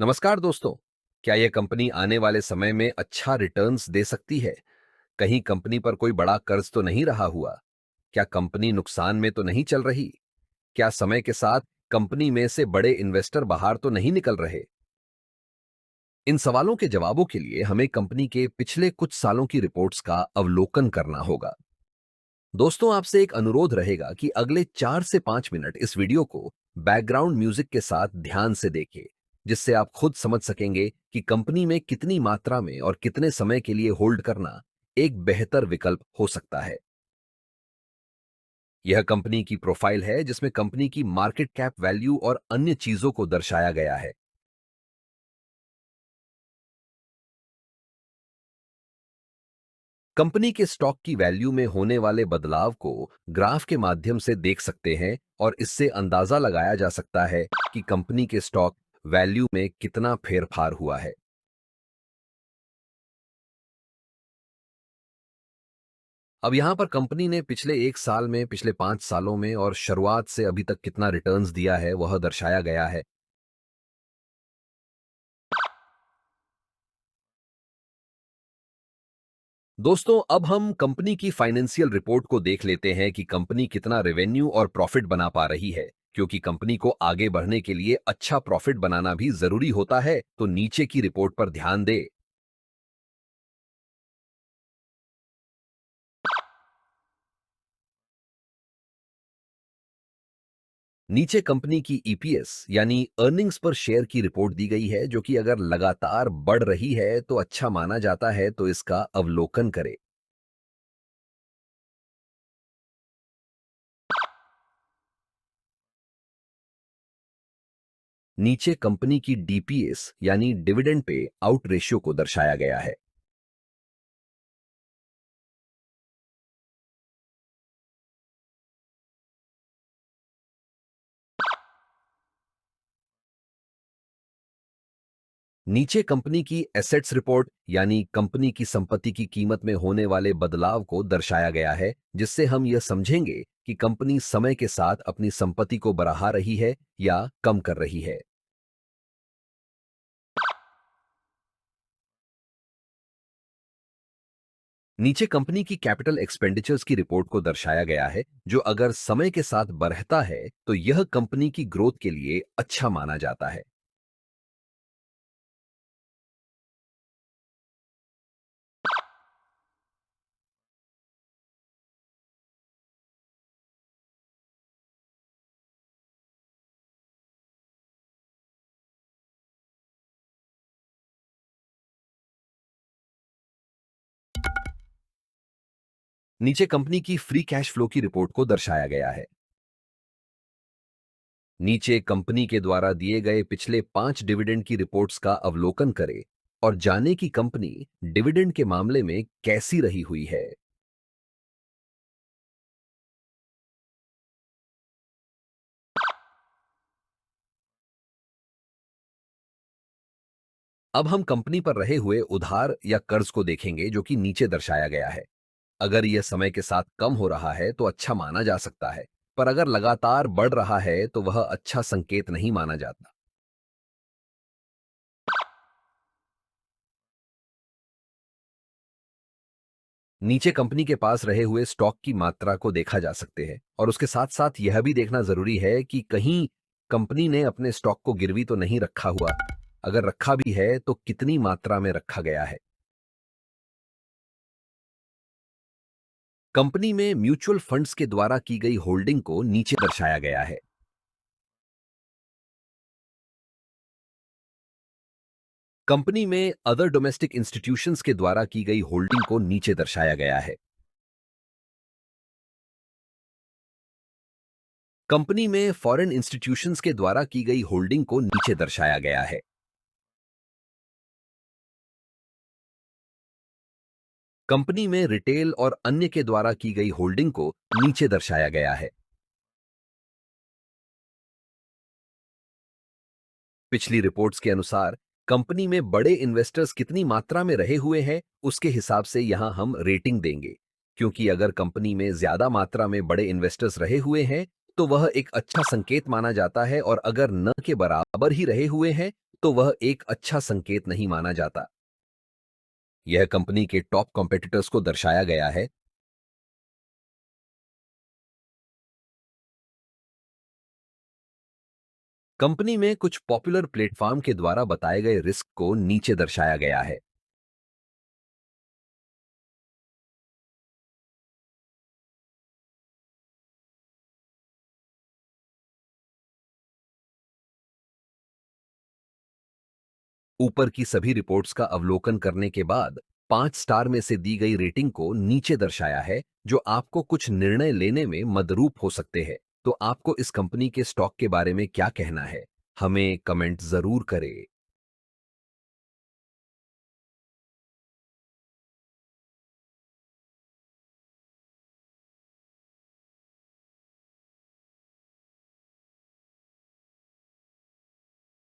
नमस्कार दोस्तों। क्या यह कंपनी आने वाले समय में अच्छा रिटर्न्स दे सकती है? कहीं कंपनी पर कोई बड़ा कर्ज तो नहीं रहा हुआ? क्या कंपनी नुकसान में तो नहीं चल रही? क्या समय के साथ कंपनी में से बड़े इन्वेस्टर बाहर तो नहीं निकल रहे? इन सवालों के जवाबों के लिए हमें कंपनी के पिछले कुछ सालों की रिपोर्ट्स का अवलोकन करना होगा। दोस्तों, आपसे एक अनुरोध रहेगा कि अगले 4 से 5 मिनट इस वीडियो को बैकग्राउंड म्यूजिक के साथ ध्यान से देखें, जिससे आप खुद समझ सकेंगे कि कंपनी में कितनी मात्रा में और कितने समय के लिए होल्ड करना एक बेहतर विकल्प हो सकता है। यह कंपनी की प्रोफाइल है, जिसमें कंपनी की मार्केट कैप वैल्यू और अन्य चीजों को दर्शाया गया है। कंपनी के स्टॉक की वैल्यू में होने वाले बदलाव को ग्राफ के माध्यम से देख सकते हैं और इससे अंदाजा लगाया जा सकता है कि कंपनी के स्टॉक वैल्यू में कितना फेरफार हुआ है। अब यहां पर कंपनी ने पिछले 1 साल में, पिछले 5 सालों में और शुरुआत से अभी तक कितना रिटर्न्स दिया है वह दर्शाया गया है। दोस्तों, अब हम कंपनी की फाइनेंशियल रिपोर्ट को देख लेते हैं कि कंपनी कितना रेवेन्यू और प्रॉफिट बना पा रही है। क्योंकि कंपनी को आगे बढ़ने के लिए अच्छा प्रॉफिट बनाना भी जरूरी होता है, तो नीचे की रिपोर्ट पर ध्यान दे। नीचे कंपनी की ईपीएस यानी अर्निंग्स पर शेयर की रिपोर्ट दी गई है, जो कि अगर लगातार बढ़ रही है तो अच्छा माना जाता है, तो इसका अवलोकन करें। नीचे कंपनी की डीपीएस यानी डिविडेंड पे आउट रेशियो को दर्शाया गया है। नीचे कंपनी की एसेट्स रिपोर्ट यानी कंपनी की संपत्ति की कीमत में होने वाले बदलाव को दर्शाया गया है, जिससे हम यह समझेंगे कि कंपनी समय के साथ अपनी संपत्ति को बढ़ा रही है या कम कर रही है। नीचे कंपनी की कैपिटल एक्सपेंडिचर्स की रिपोर्ट को दर्शाया गया है, जो अगर समय के साथ बढ़ता है तो यह कंपनी की ग्रोथ के लिए अच्छा माना जाता है। नीचे कंपनी की फ्री कैश फ्लो की रिपोर्ट को दर्शाया गया है। नीचे कंपनी के द्वारा दिए गए पिछले 5 डिविडेंड की रिपोर्ट्स का अवलोकन करें और जाने कि कंपनी डिविडेंड के मामले में कैसी रही हुई है। अब हम कंपनी पर रहे हुए उधार या कर्ज को देखेंगे, जो कि नीचे दर्शाया गया है। अगर यह समय के साथ कम हो रहा है तो अच्छा माना जा सकता है, पर अगर लगातार बढ़ रहा है तो वह अच्छा संकेत नहीं माना जाता। नीचे कंपनी के पास रहे हुए स्टॉक की मात्रा को देखा जा सकते हैं और उसके साथ साथ यह भी देखना जरूरी है कि कहीं कंपनी ने अपने स्टॉक को गिरवी तो नहीं रखा हुआ। अगर रखा भी है तो कितनी मात्रा में रखा गया है। कंपनी में म्यूचुअल फंड्स के द्वारा की गई होल्डिंग को नीचे दर्शाया गया है। कंपनी में अदर डोमेस्टिक इंस्टीट्यूशंस के द्वारा की गई होल्डिंग को नीचे दर्शाया गया है। कंपनी में फॉरेन इंस्टीट्यूशंस के द्वारा की गई होल्डिंग को नीचे दर्शाया गया है। कंपनी में रिटेल और अन्य के द्वारा की गई होल्डिंग को नीचे दर्शाया गया है। पिछली रिपोर्ट्स के अनुसार कंपनी में बड़े इन्वेस्टर्स कितनी मात्रा में रहे हुए हैं, उसके हिसाब से यहां हम रेटिंग देंगे। क्योंकि अगर कंपनी में ज्यादा मात्रा में बड़े इन्वेस्टर्स रहे हुए हैं तो वह एक अच्छा संकेत माना जाता है, और अगर न के बराबर ही रहे हुए हैं तो वह एक अच्छा संकेत नहीं माना जाता। यह कंपनी के टॉप कॉम्पिटिटर्स को दर्शाया गया है। कंपनी में कुछ पॉपुलर प्लेटफॉर्म के द्वारा बताए गए रिस्क को नीचे दर्शाया गया है। ऊपर की सभी रिपोर्ट्स का अवलोकन करने के बाद 5 स्टार में से दी गई रेटिंग को नीचे दर्शाया है, जो आपको कुछ निर्णय लेने में मदरूप हो सकते हैं। तो आपको इस कंपनी के स्टॉक के बारे में क्या कहना है? हमें कमेंट जरूर करें।